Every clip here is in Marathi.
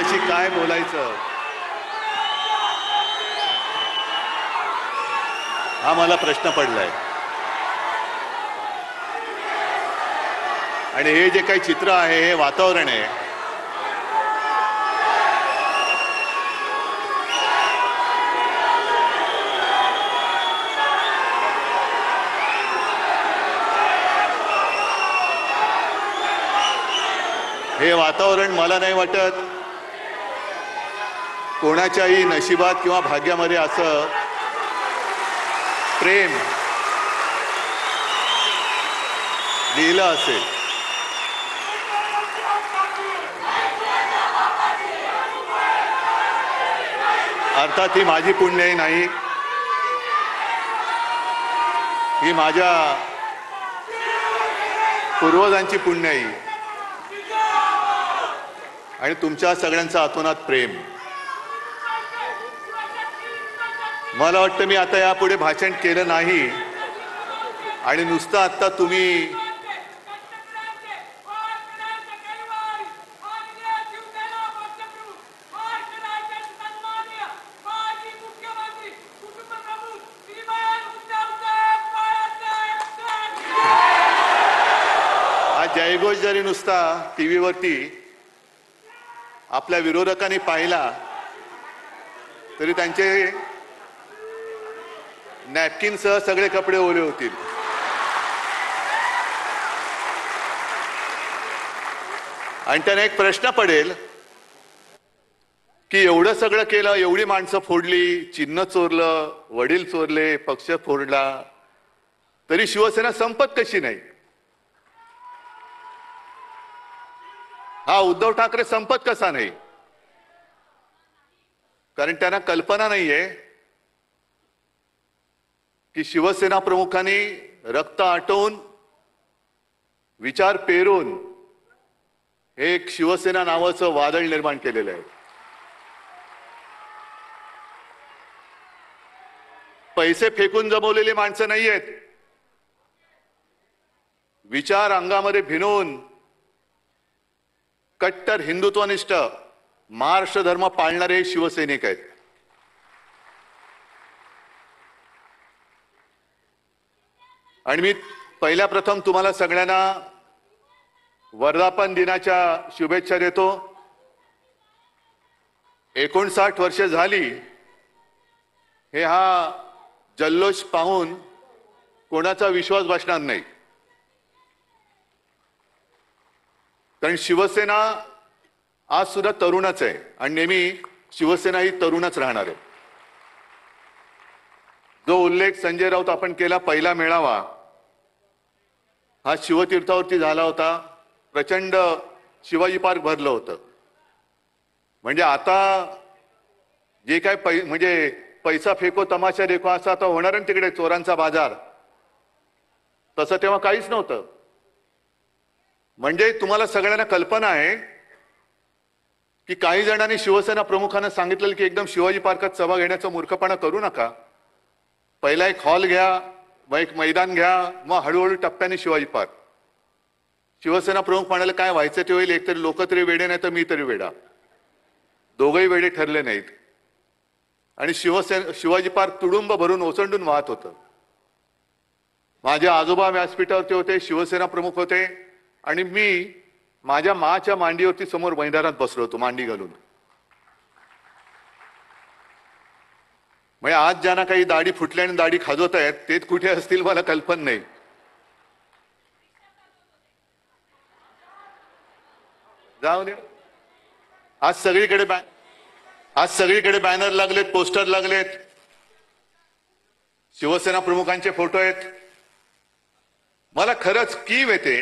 यांच्याशी काय बोलायचं हा मला प्रश्न पडलाय। आणि हे जे काही चित्र आहे, हे वातावरण आहे, हे वातावरण मला नाही वाटत कोणाच्याही नशिबात किंवा भाग्यामध्ये असं प्रेम लिहिलं असेल। अर्थात ही माझी पुण्याई नाही, ही माझ्या पूर्वजांची पुण्याई आणि तुमच्या सगळ्यांचं आतोनात प्रेम। मला वाटतं मी आता यापुढे भाषण केलं नाही आणि नुसतं आता तुम्ही आज जयघोष जरी नुसता टीव्हीवरती आपल्या विरोधकांनी पाहिला तरी त्यांचे नॅपकिन सह सगळे कपडे ओले होतील। आणि त्यांना एक प्रश्न पडेल की एवढं सगळं केलं, एवढी माणसं फोडली, चिन्ह चोरलं, वडील चोरले, पक्ष फोडला, तरी शिवसेना संपत कशी नाही? हा उद्धव ठाकरे संपत कसा नाही? कारण त्यांना कल्पना नाहीये की शिवसेना प्रमुखांनी रक्त आटवून विचार पेरून हे एक शिवसेना नावाचं वादळ निर्माण केलेलं आहे। पैसे फेकून जमवलेली माणसं नाही आहेत, विचार अंगामध्ये भिनवून कट्टर हिंदुत्वनिष्ठ महाराष्ट्र धर्म पाळणारे शिवसैनिक आहेत। आणि मी पहिल्या प्रथम तुम्हाला सगळ्यांना वर्धापन दिनाच्या शुभेच्छा देतो। 59 वर्ष झाली हे हा जल्लोष पाहून कोणाचा विश्वास बसणार नाही, कारण शिवसेना आज सुद्धा तरुणच आहे आणि नेहमी शिवसेना ही तरुणच राहणार आहे। जो उल्लेख संजय राऊत आपण केला, पहिला मेळावा हा शिवतीर्थावरती झाला होता, प्रचंड शिवाजी पार्क भरलं होतं। म्हणजे आता जे काय म्हणजे पैसा फेको तमाशा देखो असं आता होणार आहे तिकडे, चोरांचा बाजार, तसं तेव्हा काहीच नव्हतं। म्हणजे तुम्हाला सगळ्यांना कल्पना आहे की काही जणांनी शिवसेना प्रमुखांना सांगितलेलं की एकदम शिवाजी पार्कात सभा घेण्याचा मूर्खपणा करू नका, पहिला एक हॉल घ्या, मग एक मैदान घ्या, मग हळूहळू टप्प्याने शिवाजी पार्क। शिवसेना प्रमुख म्हणाले काय व्हायचं ते होईल, एकतरी लोक तरी वेडे नाही तर मी तरी वेडा, दोघंही वेडे ठरले नाहीत। आणि शिवाजी पार्क तुडुंब भरून ओसंडून वाहत होतं। माझे आजोबा व्यासपीठावरती होते, शिवसेना प्रमुख होते, आणि मी माझ्या माच्या मांडीवरती समोर मैदानात बसलो होतो मांडी घालून। म्हणजे आज ज्यांना काही दाढी फुटल्या आणि दाढी खाजवत आहेत ते कुठे असतील मला कल्पना नाही। जाऊ दे, आज सगळीकडे बॅनर लागलेत, पोस्टर लागलेत, शिवसेना प्रमुखांचे फोटो आहेत। मला खरंच कीव येते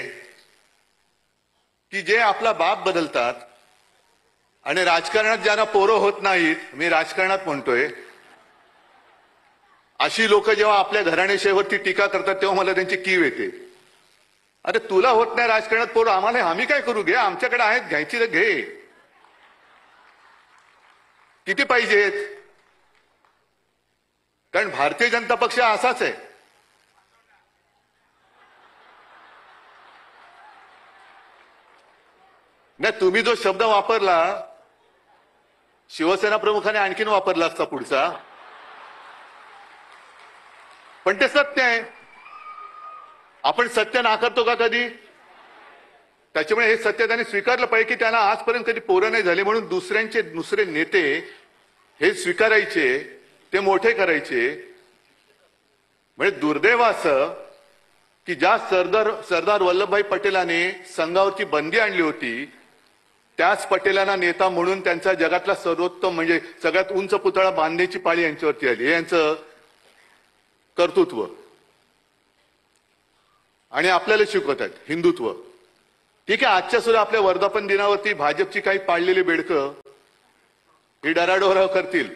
की जे आपला बाप बदलतात आणि राजकारणात ज्यांना पोरं होत नाहीत, मी राजकारणात म्हणतोय, अशी लोक जेव्हा आपल्या घराणेशाहीवरती टीका करतात तेव्हा मला त्यांची कीव येते। अरे तुला होत नाही राजकारणात पोरं, आम्ही काय करू? घे, आमच्याकडे आहेत, घ्यायची तर घे, किती पाहिजेत? कारण भारतीय जनता पक्ष असाच आहे। नाही, तुम्ही जो शब्द वापरला शिवसेना प्रमुखाने आणखीन वापरला असता पुढचा, पण ते सत्य आहे. आपण सत्य नाकारतो का कधी? त्याच्यामुळे हे सत्य त्यांनी स्वीकारलं पाहिजे की त्यांना आजपर्यंत कधी पोरं नाही झाली, म्हणून दुसरे नेते हे स्वीकारायचे, ते मोठे करायचे. म्हणजे दुर्दैव असं की ज्या सरदार वल्लभभाई पटेलांनी संघावरती बंदी आणली होती, त्याच पटेलांना नेता म्हणून त्यांचा जगातला सर्वोत्तम म्हणजे सगळ्यात उंच पुतळा बांधण्याची पाळी यांच्यावरती आली. हे यांचं कर्तृत्व. आणि आपल्याला शिकवतात हिंदुत्व. ठीक आहे, आजच्या सुद्धा आपल्या वर्धापन दिनावरती भाजपची काही पाळलेली बेडकं ही डराडोराव करतील,